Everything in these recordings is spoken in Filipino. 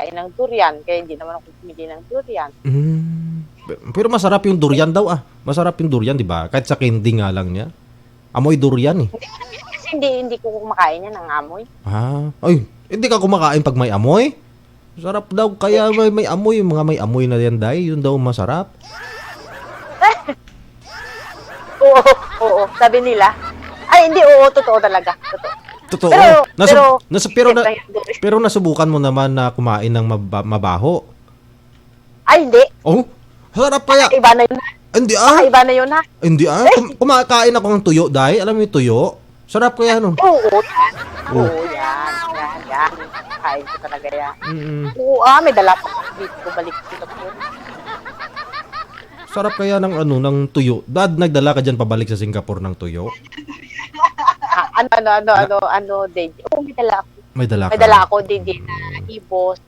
kumakain ng durian, kaya hindi naman ako bumili ng durian. Pero masarap yung durian daw Masarap yung durian, di ba? Kahit sa candy nga lang niya. Amoy durian eh. Kasi hindi ko kumakain yan ng amoy. Ay, hindi ka kumakain pag may amoy? Sarap daw, kaya may amoy, yung mga may amoy na yan, day. Yun daw masarap. Oo, sabi nila. Ay, hindi, oo, totoo talaga. Totoo. Pero Pero nasubukan mo naman na kumain ng mabaho. ay, hindi. Oh, sarap kaya. Iba na yun. Hindi Iba na yun, ha? Hindi kumakain ako ng tuyo, day. Alam mo yung tuyo? Sarap kaya nun. Oo, yan. Oo, yan. Kain ko talaga yan. Oo, may dala pa dito ko balik dito po. Sarap kaya ng tuyo. Dad, nagdala ka dyan pabalik sa Singapore ng tuyo? Day. Oo, may dala ako. May dala ka? May dala ako, day, na ibos,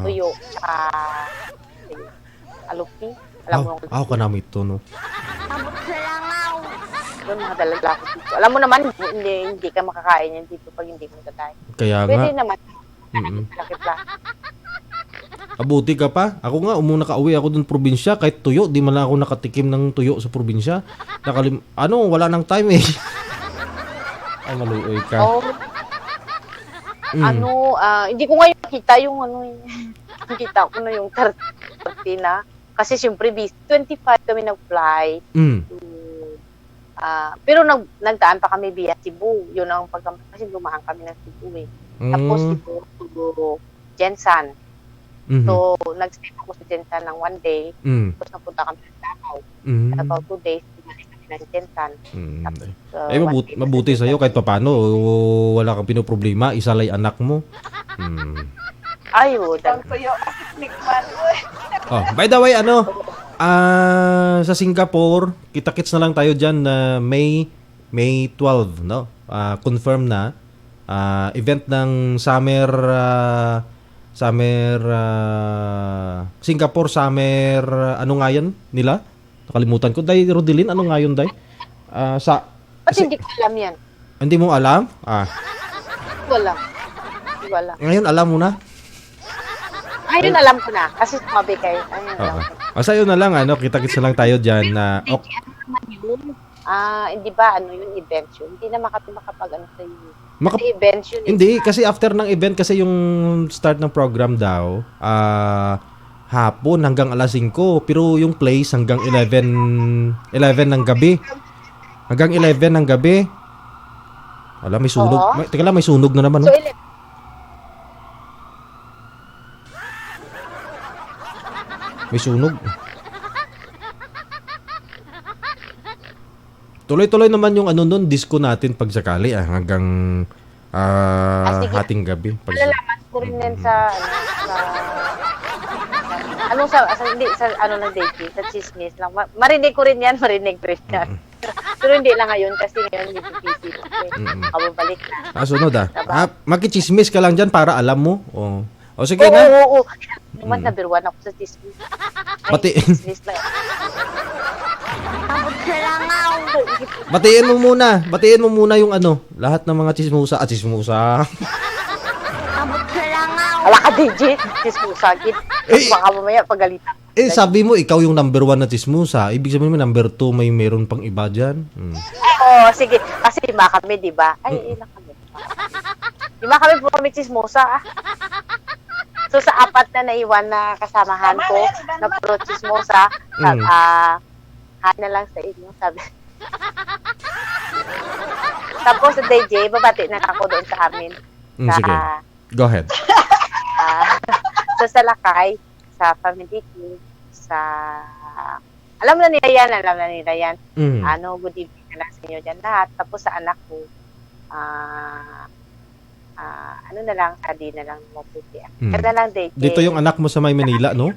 tuyo, alupi. Alam mo Ako ka namin ito, no? Yung mga dala ko dito. Alam mo naman, hindi ka makakain yan dito pag hindi mo tatay. Kaya Pwede nga. naman. Laki-plaki. Abuti ka pa. Ako nga, nakauwi ako dun probinsya. Kahit tuyo, di man lang ako nakatikim ng tuyo sa probinsya. Wala nang time eh. Ay, maluoy ka. Hindi ko ngayon nakita yung nakita ko na yung 30 na. Kasi siyempre, 25 kami nag-fly. Pero nagdaan pa kami via Cebu. Yun ang kasi lumahan kami ng Cebu eh. Tapos Cebu to Jensan. So, nag-stay ako sa Jensan ng 1 day. Tapos napunta kami sa Davao. About 2 days, bumalik kami ng Jensan. Mabuti sa'yo kahit papano. Wala kang pinoproblema. Isalay anak mo. Ayo, by the way, sa Singapore, kita-kits na lang tayo dyan na May 12, no? Confirm na. Event ng Singapore Summer, ano nga yan nila? Nakalimutan ko. Day, Rodelin, ano nga yun, Day? Hindi ko alam yan. Hindi mo alam? Wala. Ngayon, alam mo na? Ayun, alam ko na. Kasi sumabi kayo. Sa'yo na lang, kita-kits na lang tayo dyan na... Hindi ba, event yun? Hindi na makapag sa iyo. Event yun. Hindi, kasi after ng event, kasi yung start ng program daw, hapon hanggang alas 5. Pero yung place hanggang 11 ng gabi. Hanggang 11 ng gabi. May sunog. Teka lang, may sunog na naman. So, may sunog. Tuloy-tuloy naman yung disco natin pag sakali hanggang hating gabi. Malalaman ko rin yan sa sa chismis lang. Marinig ko rin yan. Pero hindi lang ngayon kasi ngayon hindi busy. Kababalik na. Sunod makichismis ka lang dyan para alam mo. Sige na. Oo. Naman number 1 ako sa chismis. Chismis lang. Batiin mo muna yung lahat ng mga chismosa. Wala ka, DJ. Chismosa. Baka mamaya pagalitan. Sabi mo, ikaw yung number 1 na chismosa. Ibig sabihin mo, number 2, meron pang iba dyan. Sige. Kasi lima kami, di ba? Ilan kami. Lima kami po kami chismosa, So, sa 4 na naiwan na kasamahan ko, na puro chismosa, na lang sa inyo, sabi. Tapos sa DJ, babati na ako doon sa amin. Sige. Go ahead. Sa Salakay, sa family ko, alam na nila yan. Good evening na lang sa inyo dyan lahat. Tapos sa anak ko, na lang, sadi na lang mabuti. Kada lang DJ. Dito yung anak mo sa May Manila, no?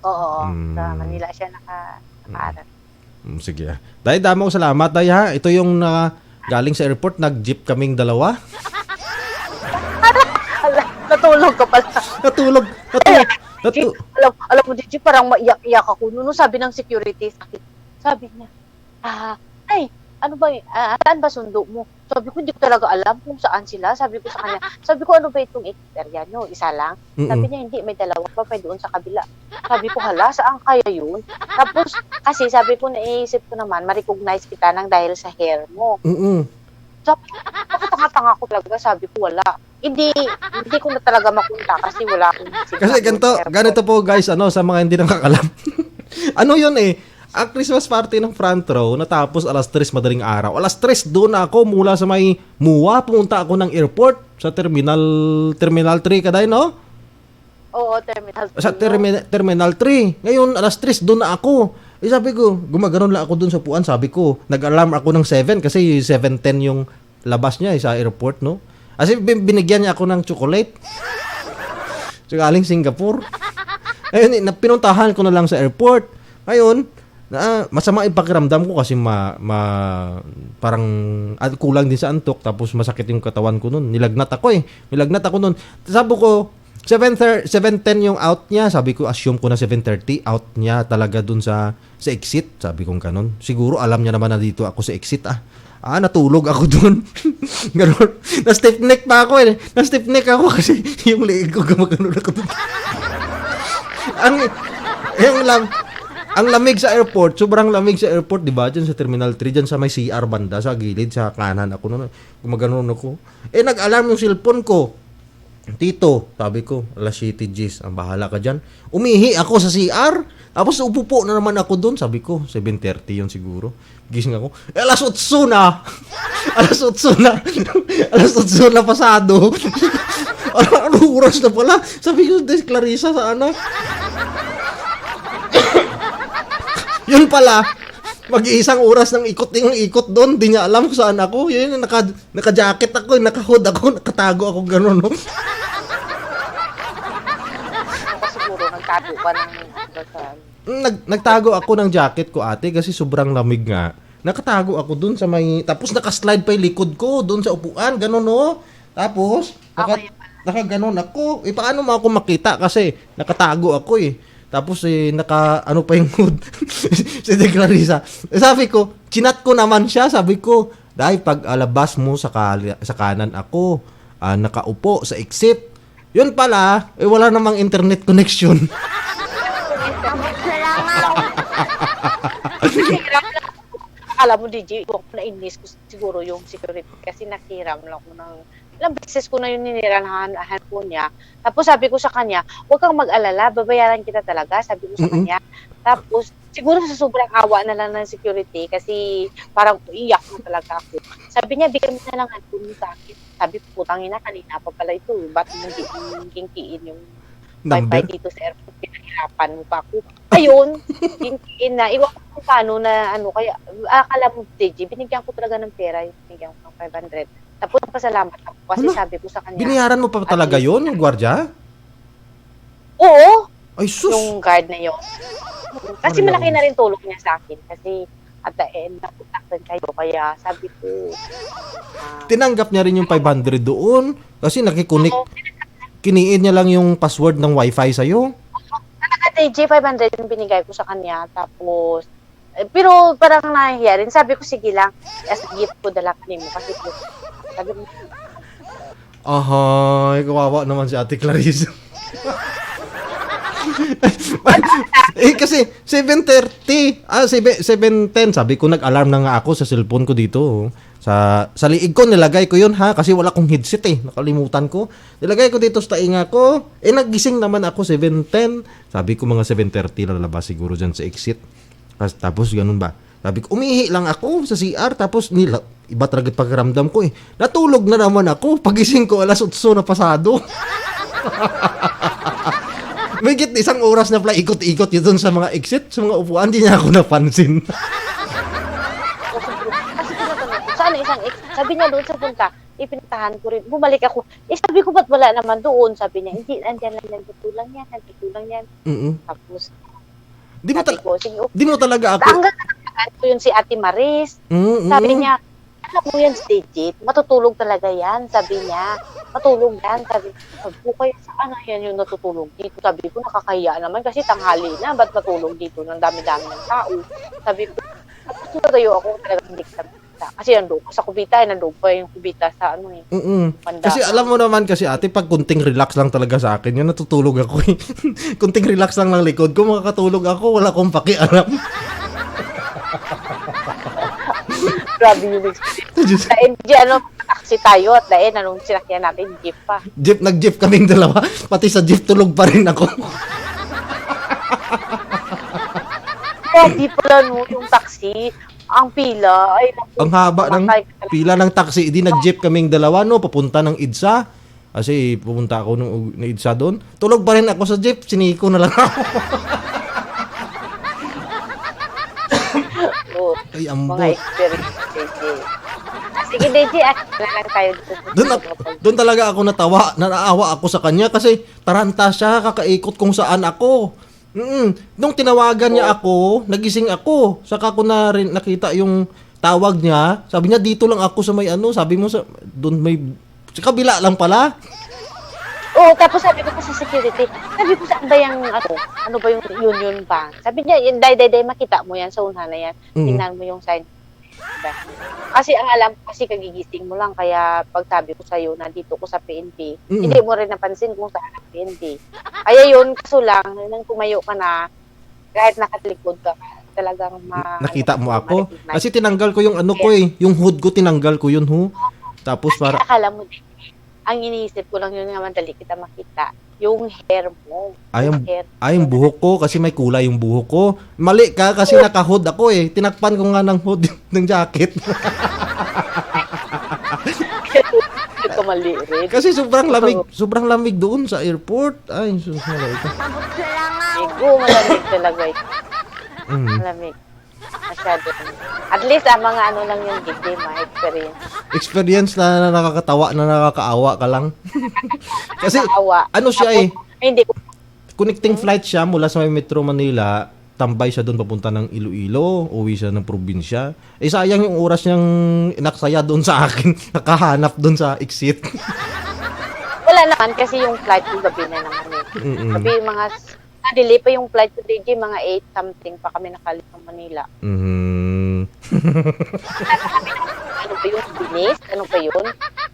Oo. Sa Manila siya nakaaral. Sige. Day, damang salamat, Day, ha? Ito yung galing sa airport, nag-jeep kaming dalawa. Natulog ka pala. Natulog. Alam mo, DJ, parang maiyak-iyak ako. Noon sabi ng security sa akin, sabi niya, ano ba, saan ba sundo mo? Sabi ko, hindi ko talaga alam kung saan sila. Sabi ko sa kanya, sabi ko, ano ba itong area nyo? Isa lang? Sabi niya, hindi, may dalawa pa, pwede doon sa kabila. Sabi ko, hala, saan kaya yun? Tapos, kasi sabi ko, naisip ko naman, ma-recognize kita nang dahil sa hair mo. Sabi ko, nakatanga ko talaga, sabi ko, wala. Hindi ko na talaga makunta kasi wala akong Kasi ganito po guys, sa mga hindi nakakalam. Ano yun ang Christmas party ng front row natapos alas 3 madaling araw. Alas 3 doon ako mula sa may MUA, pumunta ako ng airport sa Terminal 3 kaday, no? Oo, Terminal 3. Sa Terminal 3. Ngayon, alas 3 doon na ako. Sabi ko, gumaganon lang ako doon sa puan. Sabi ko, nag-alarm ako ng 7 kasi 7:10 yung labas niya sa airport, no? Kasi binigyan niya ako ng chocolate. So, galing Singapore. Ayun, pinuntahan ko na lang sa airport. Ngayon, masama yung pakiramdam ko kasi parang kulang din sa antok tapos masakit yung katawan ko noon. Nilagnat ako noon. Sabi ko 7:10 yung out niya. Sabi ko assume ko na 7:30 out niya talaga dun sa exit. Sabi ko ganun. Siguro alam niya naman na dito ako sa exit natulog ako dun. Ganun. Na-stiff neck pa ako Na-stiff neck ako kasi yung leeg ko gumagano ako dun. Ang lamig sa airport, sobrang lamig sa airport, di ba? Diyan sa Terminal 3, diyan sa may CR banda, sa gilid, sa kanan ako noon. Gumaganoon ako. Nag-alarm yung cellphone ko. Tito, sabi ko, alas 7 G's, ang bahala ka dyan. Umihi ako sa CR, tapos upo na naman ako doon. Sabi ko, 7:30 yun siguro. Gising ako, alas 8 na! Alas 8 na! Alas 8 na pasado. Ano oras na pala? Sabi ko, Clarissa, sana. Yun pala, mag-iisang oras ng ikot doon, di niya alam kung saan ako. Yun, naka-jacket ako, naka-hood ako, nakatago ako, gano'n, no? Siguro, nagtago ka ng Nagtago ako ng jacket ko, ate, kasi sobrang lamig nga. Nakatago ako doon sa may, tapos naka-slide pa yung likod ko, doon sa upuan, gano'n, no? Tapos, naka-gano'n ako. Paano mo ako makita? Kasi, nakatago ako, Tapos ano pa yung hood. Si De Clarissa. Sabi ko, chinat ko naman siya. Sabi ko, dahil pag alabas mo sa kanan ako, nakaupo sa exit. Yun pala, wala namang internet connection. Alam mo, DJ, kung nainis ko siguro yung security kasi nakiram lang ko ng ilang beses ko na yun ninirahan po niya. Tapos sabi ko sa kanya, huwag kang mag-alala, babayaran kita talaga, sabi ko sa kanya. Tapos, siguro sa sobrang awa na lang ng security kasi parang iyak na talaga ako. Sabi niya, bigyan mo na lang handphone mo sa akin. Sabi ko, putangin na, kanina pa pala ito. Ba't hindi kinkiin yung wifi dito sa airport? Pinahirapan mo pa ako. Ayun, kinkiin na. Iwan ko kung paano na, kaya, akala mo, DJ, binigyan ko talaga ng pera, binigyan ko ng 500. Tapos pasalamat ako kasi sabi ko sa kanya. Binayaran mo pa talaga yon yung gwardiya? Oo. Ay sus. Yung guard na yon. Kasi malaki na rin tulong niya sa akin kasi at the end napunta rin kayo kaya sabi ko tinanggap niya rin yung 500 doon kasi nakikunik. Kiniin niya lang yung password ng wifi sa'yo. Naka-DJ 500 yung binigay ko sa kanya tapos pero parang nahihiya rin. Sabi ko sige lang as a gift ko dala kanimo kasi sabi ko, kawawa naman si Ate Clarissa. Kasi 7:30, 7:10 sabi ko nag-alarm na nga ako sa cellphone ko dito. Sa liig ko nilagay ko 'yun kasi wala akong headset nakalimutan ko. Nilagay ko dito sa tainga ko. Nagising naman ako 7:10. Sabi ko mga 7:30 lalabas siguro diyan sa exit. Tapos ganun ba? Sabi ko, umihi lang ako sa CR, tapos iba talaga pakiramdam ko Natulog na naman ako, pagising ko alas 8 na pasado. Magit isang oras na pala ikot-ikot yun sa mga exit, sa mga upuan, di niya ako napansin. Saan isang sabi niya doon sa punta, ipintahan ko rin, bumalik ako, sabi ko ba't wala naman doon, sabi niya, hindi, andyan lang, nagtutulang yan. Tapos, Di mo talaga ako. Hanggang ko yun si Ate Maris. Sabi niya, alam mo yan, Digit, matutulog talaga yan. Sabi niya, matulog yan. Sabi ko, kaya saan yan yung natutulog dito? Sabi ko, nakakahiya naman kasi tanghali na, ba't matulog dito ng dami-dami ng tao? Sabi ko, tapos natayo ako talaga hindi Kasi nandun ko sa kubita, nandun pa yung kubita sa ano eh. Banda. Kasi alam mo naman kasi ate, pag kunting relax lang talaga sa akin, yun natutulog ako eh. Kunting relax lang ng likod ko, makakatulog ako, wala akong pakialam. Grabe yung experience. Dahil taxi tayo at dahil anong sinakyan natin, jeep pa. Nag-jeep kaming dalawa, pati sa jeep tulog pa rin ako. Grabe pala no, yung taxi. Ang pila ay ang haba ng pila ng taxi, di nag-jeep kaming dalawa no, papunta ng EDSA. Kasi pupunta ako nung EDSA doon. Tulog pa rin ako sa jeep, siniko na lang ako. Oh, Ay, ambot. mga experience, DJ. Sige, DJ, na lang tayo dito. Doon talaga ako naawa ako sa kanya kasi taranta siya, kakaikot kung saan ako. Nung tinawagan niya ako, nagising ako. Saka ko na rin nakita yung tawag niya. Sabi niya, dito lang ako sa may ano. Sabi mo, doon may, sa kabila lang pala. Oo, tapos sabi ko pa sa security, sabi ko saan ba yung, ano ba yung Union Bank? Sabi niya, day, makita mo yan, sa una na yan. Tingnan mo yung sign. Kasi ang alam ko, kasi kagigising mo lang, kaya pag sabi ko sa'yo, nandito ko sa PNP, hindi mo rin napansin kung saan ang PNP. Kaya yun, kaso lang, nang tumayo ka na, kahit nakatalikod ka, talagang nakita mo ako? Kasi tinanggal ko yung ano ko eh, yung hood ko tinanggal ko yun ho. Tapos kasi para akala mo din, ang iniisip ko lang yun nga madali kita makita, yung hair mo. Yung buhok ko kasi may kulay yung buhok ko. Mali ka kasi naka-hood ako eh. Tinakpan ko nga ng hood ng jacket. Mali rin. Kasi sobrang lamig doon sa airport. Ay, malamig ka. Malamig talaga ito. Malamig. Masyado. At least, mga ano lang yung gigi, experience. Experience na nakakatawa, na nakakaawa ka lang. Kasi, ano siya eh, hindi ko. Connecting flight siya mula sa Metro Manila, tambay siya doon papunta ng Iloilo, uwi siya ng probinsya. Eh sayang yung oras niyang inaksaya doon sa akin, nakahanap doon sa exit. Wala naman kasi yung flight ko gabi na naman eh. Gabi mga delay pa yung flight ko DJ, mga 8 something pa kami nakalis ng Manila. Ano ba yun? Binis? Ano ba yun?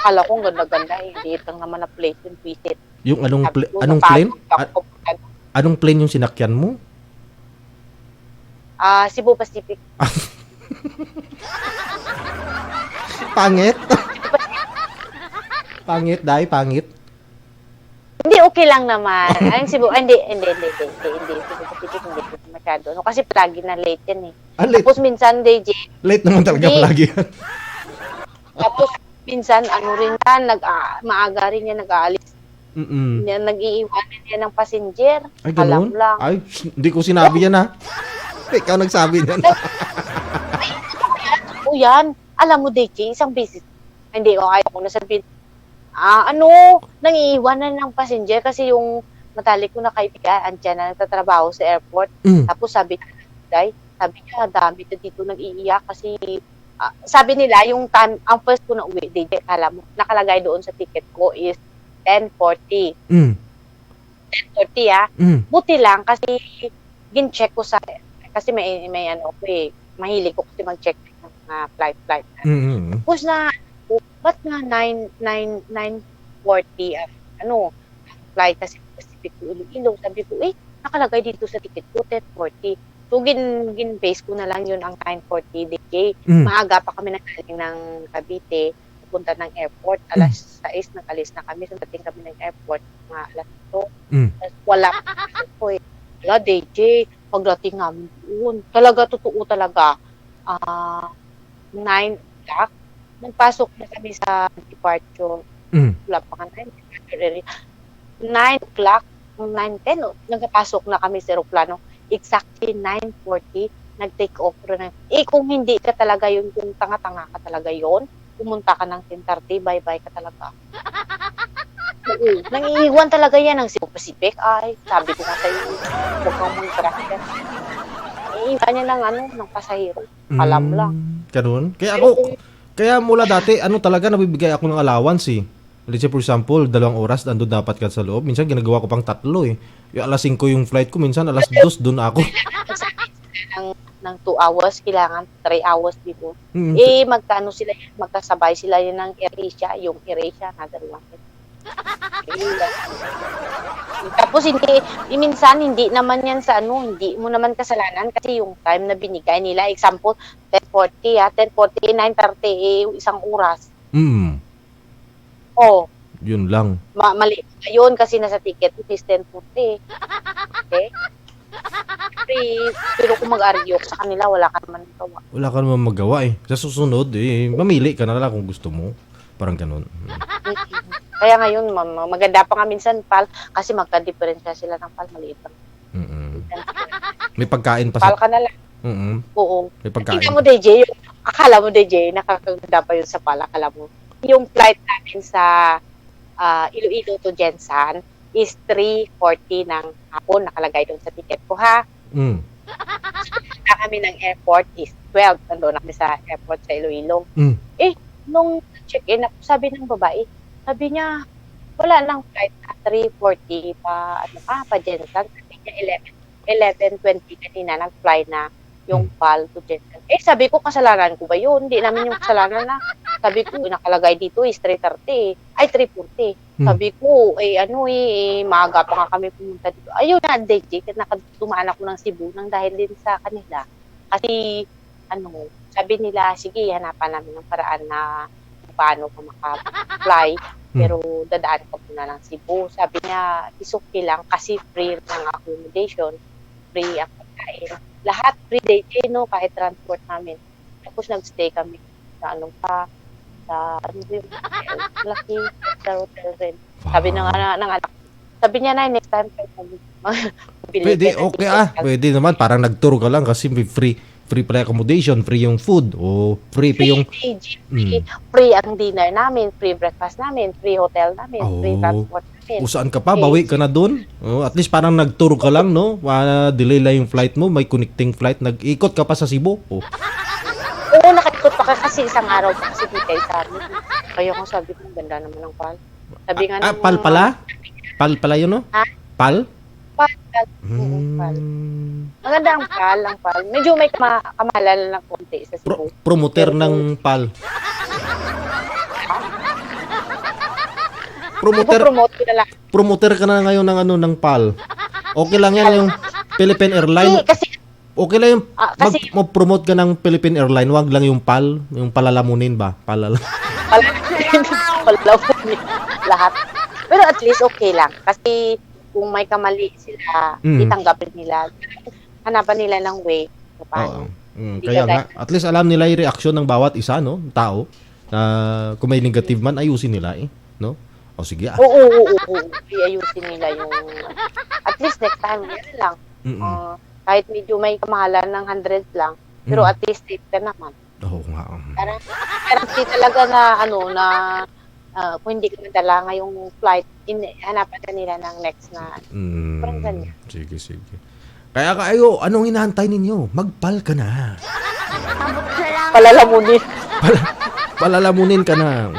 Kala ko ganda-ganda eh. Hindi lang naman na place yung visit. Yung anong plane? Anong plane yung sinakyan mo? Cebu Pacific. Pangit? Pangit. Hindi, okay lang naman. Ayun, Cebu, hindi. Cebu Pacific, hindi masyado. No, kasi palagi na late yan eh. Late? Tapos minsan, DJ. Late naman talaga palagi yan. Tapos minsan, rin yan, maaga rin yan, nag-aalis. Nag-iiwanan yan ng passenger. Ay, ganun? Alam lang. Ay, hindi ko sinabi yan ha. Ikaw nagsabi yan. O yan. Alam mo, DJ, isang beses. Hindi, ayaw ko nasabihin. Nangiiwanan ng passenger kasi yung matalik ko na kaibigan, andyan na nagtatrabaho sa airport. Tapos sabi niya, dami na dito nag-iiyak kasi sabi nila, yung time, ang first ko na uwi, DJ, alam mo, nakalagay doon sa ticket ko is 10:40. 10:40 Buti lang kasi gin-check ko kasi may ano ko eh, mahilig ko kasi mag-check ng mga flight. Tapos ba't nga 9:40 flight kasi Pacific to Iloilo. Sabi ko, nakalagay dito sa ticket ko, 10:40. So, gin-base ko na lang yun ang 9:40 DJ. Maaga pa kami nagaling ng Cavite, pupunta ng airport. Alas 6, nakalis na kami. So, dating kami ng airport, mga alas 2. Tapos, wala ko eh. Wala, DJ. Pagdating namin doon. Totoo talaga. 9 o'clock. Nagpasok na kami sa departure. Wala pa ka 9 o'clock, 9:10, nagpasok na kami sa aeroplano. Exactly 9:40, nag-take off na. Kung hindi ka talaga yun, kung tanga-tanga ka talaga yun, pumunta ka ng 10:30, bye-bye ka talaga. Oo, nangiiwan talaga yan ng Cebu Pacific. Ay, sabi ko nga sa'yo, huwag kang mag-practice. Nangiiwan niya ng pasahero. Alam lang. Ganun? Kaya mula dati, talaga, nabibigay ako ng allowance eh. Let's say for example, 2 oras, andun dapat ka sa loob. Minsan ginagawa ko pang 3 eh. Yung alas 5 yung flight ko, minsan alas 2 doon ako. ng 2 hours, kailangan 3 hours dito. Mm. Magkano sila yan? Magkasabay sila yun ng AirAsia, yung AirAsia na dalawa. Tapos minsan hindi naman yan sa hindi mo naman kasalanan kasi yung time na binigay nila, example, 10:40 10:40, 9:30, isang oras. Oh. Yun lang. Mali yun kasi nasa ticket is 10:40. Okay? Pero kung mag-argue sa kanila, wala ka naman magawa. Wala ka naman magawa Sa susunod, mamili ka na lang kung gusto mo. Parang ganun. Kaya ngayon, maganda pa nga minsan, Pal, kasi magka-diferensya sila ng Pal, maliit lang. May pagkain pa Pal ka na lang. Oo. May pagkain. Tingnan mo, DJ, akala mo, DJ, nakakaganda pa yun sa Pal, akala mo. Yung flight namin sa Iloilo to Jensan is 3:40 ng hapon, nakalagay doon sa ticket ko, ha? Punta kami ng airport is 12. Nandun kami sa airport sa Iloilo. Nung check-in ako, sabi ng babae, sabi niya, wala nang flight na 3:40 pa Jensan. Sabi niya 11:20 kanina nag-fly na yung PAL to Jensan. Sabi ko, kasalanan ko ba yun? Hindi namin yung kasalanan na. Sabi ko, nakalagay dito is 3:30. 3:40. Sabi ko, maaga pa nga kami pumunta dito. Ayun na, DJ, dumaan ako ng Cebu nang dahil din sa kanila. Kasi, sabi nila, sige, hanapan namin ng paraan na paano ka maka-fly. Pero dadaan ka muna ng Cebu. Sabi niya, is okay lang kasi free ng accommodation, free ang pagkain. Lahat free day, kahit transport namin. Tapos nag-stay kami sa Lucky, sa hotel rin. Sabi ng anak, sabi niya na, next time pwede, okay pwede naman, parang nag-tour ka lang kasi may free pala accommodation, free yung food, o free pa yung free ang dinner namin, free breakfast namin, free hotel namin, free transport namin. Saan ka pa? Bawi ka na dun? At least parang nag-tour ka lang, no? Delay lang yung flight mo, may connecting flight, nag-ikot ka pa sa Cebu. Oo, nakikot pa kasi isang araw pa kasi kay Sari. Kaya kung sabi ko, ganda naman ng PAL. Sabi nga ng PAL pala? PAL pala yun, no? Ha? PAL? PAL. PAL. Maganda ang PAL. Medyo may kamahalal ng konti sa Cebu. Promoter ng PAL. Promoter ka na ngayon ng PAL. Okay lang yan yung Philippine Airlines. Kasi okay lang yung mag-promote ka ng Philippine Airlines, wag lang yung PAL, yung palalamunin ba? Palalamunin lahat. Pero at least okay lang kasi kung may kamali sila, itanggapin nila. Hanapan nila ng way. Paano? Kaya nga, at least alam nila yung reaksyon ng bawat isa, no? Tao. Kung may negative man, ayusin nila no? O sige. Oo. Ayusin nila yung at least next time yan lang. Kahit medyo may kamahalan ng 100 lang, pero at least safe ka naman. Oo nga. Parang talaga na kung hindi ka madala ngayong flight, hanapan ka nila ng next na. Parang ganyan. Sige. Kaya kayo, anong hinahantay ninyo? Magpal ka na. Palalamunin. Palalamunin ka na.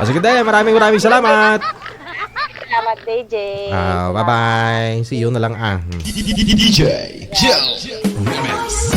Sige tayo, maraming salamat. Salamat, DJ. Bye-bye. See you na lang. DJ Joe Remix.